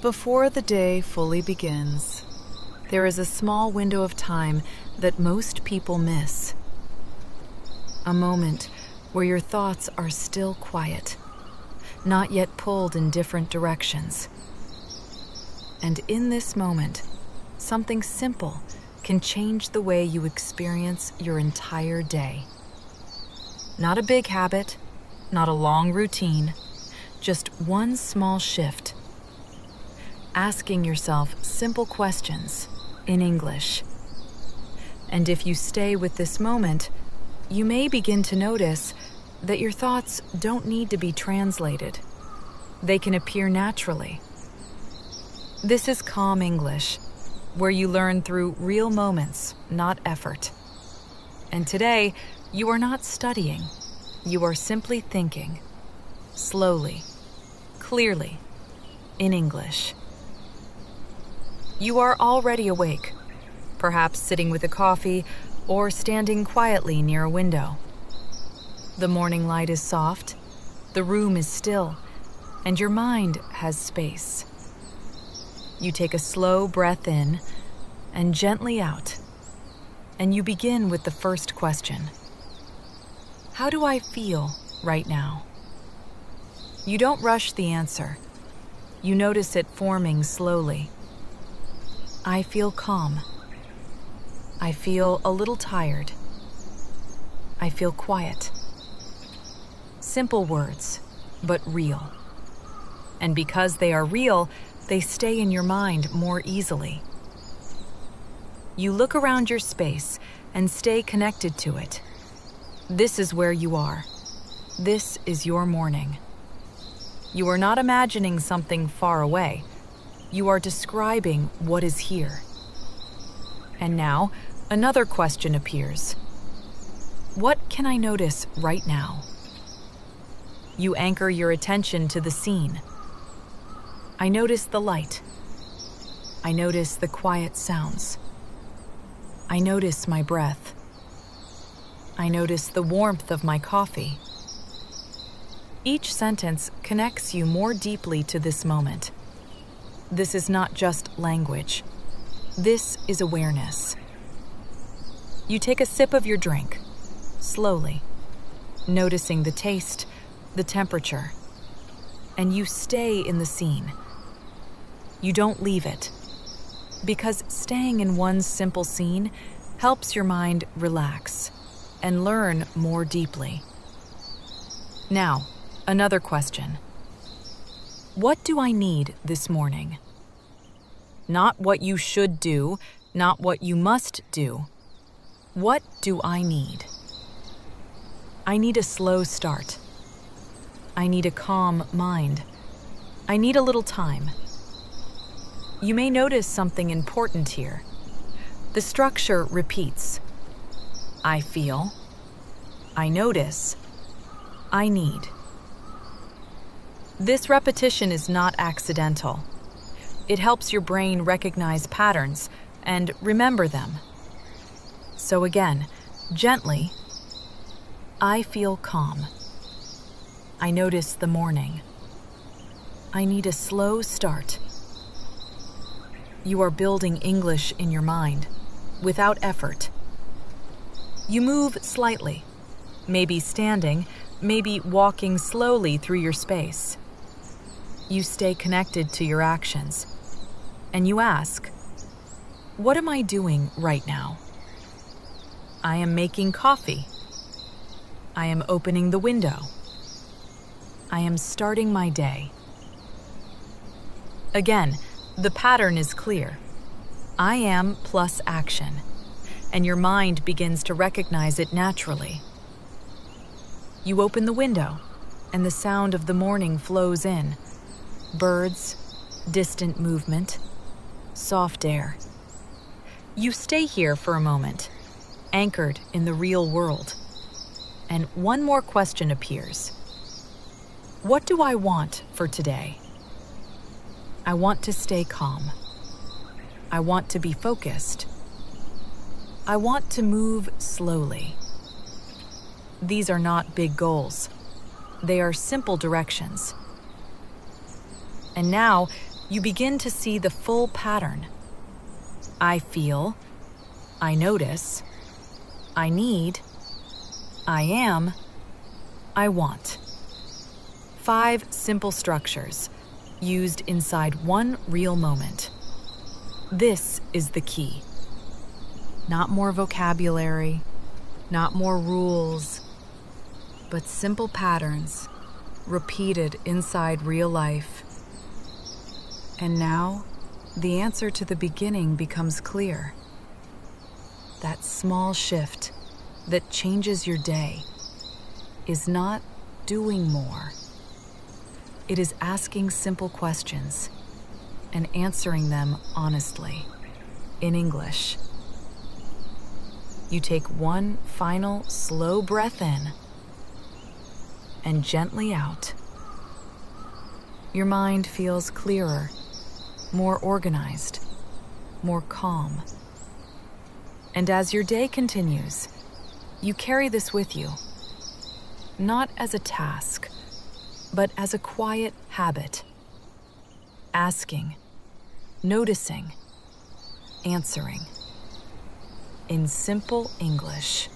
Before the day fully begins, there is a small window of time that most people miss. A moment where your thoughts are still quiet, not yet pulled in different directions. And in this moment, something simple can change the way you experience your entire day. Not a big habit, not a long routine, just one small shift. Asking yourself simple questions in English. And if you stay with this moment, you may begin to notice that your thoughts don't need to be translated. They can appear naturally. This is Calm English, where you learn through real moments, not effort. And today, you are not studying. You are simply thinking, slowly, clearly, in English. You are already awake, perhaps sitting with a coffee or standing quietly near a window. The morning light is soft, the room is still, and your mind has space. You take a slow breath in and gently out, and you begin with the first question. How do I feel right now? You don't rush the answer. You notice it forming slowly. I feel calm. I feel a little tired. I feel quiet. Simple words, but real. And because they are real, they stay in your mind more easily. You look around your space and stay connected to it. This is where you are. This is your morning. You are not imagining something far away. You are describing what is here. And now, another question appears. What can I notice right now? You anchor your attention to the scene. I notice the light. I notice the quiet sounds. I notice my breath. I notice the warmth of my coffee. Each sentence connects you more deeply to this moment. This is not just language. This is awareness. You take a sip of your drink, slowly, noticing the taste, the temperature, and you stay in the scene. You don't leave it, because staying in one simple scene helps your mind relax and learn more deeply. Now, another question. What do I need this morning? Not what you should do, not what you must do. What do I need? I need a slow start. I need a calm mind. I need a little time. You may notice something important here. The structure repeats. I feel. I notice. I need. This repetition is not accidental. It helps your brain recognize patterns and remember them. So again, gently, I feel calm. I notice the morning. I need a slow start. You are building English in your mind, without effort. You move slightly, maybe standing, maybe walking slowly through your space. You stay connected to your actions, and you ask, what am I doing right now? I am making coffee. I am opening the window. I am starting my day. Again, the pattern is clear. I am plus action, and your mind begins to recognize it naturally. You open the window, and the sound of the morning flows in. Birds, distant movement, soft air. You stay here for a moment, anchored in the real world. And one more question appears. What do I want for today? I want to stay calm. I want to be focused. I want to move slowly. These are not big goals. They are simple directions. And now, you begin to see the full pattern. I feel, I notice, I need, I am, I want. 5 simple structures used inside one real moment. This is the key. Not more vocabulary, not more rules, but simple patterns repeated inside real life. And now, the answer to the beginning becomes clear. That small shift that changes your day is not doing more. It is asking simple questions and answering them honestly, in English. You take one final slow breath in and gently out. Your mind feels clearer, more organized, more calm. And as your day continues, you carry this with you, not as a task, but as a quiet habit. Asking, noticing, answering. In simple English.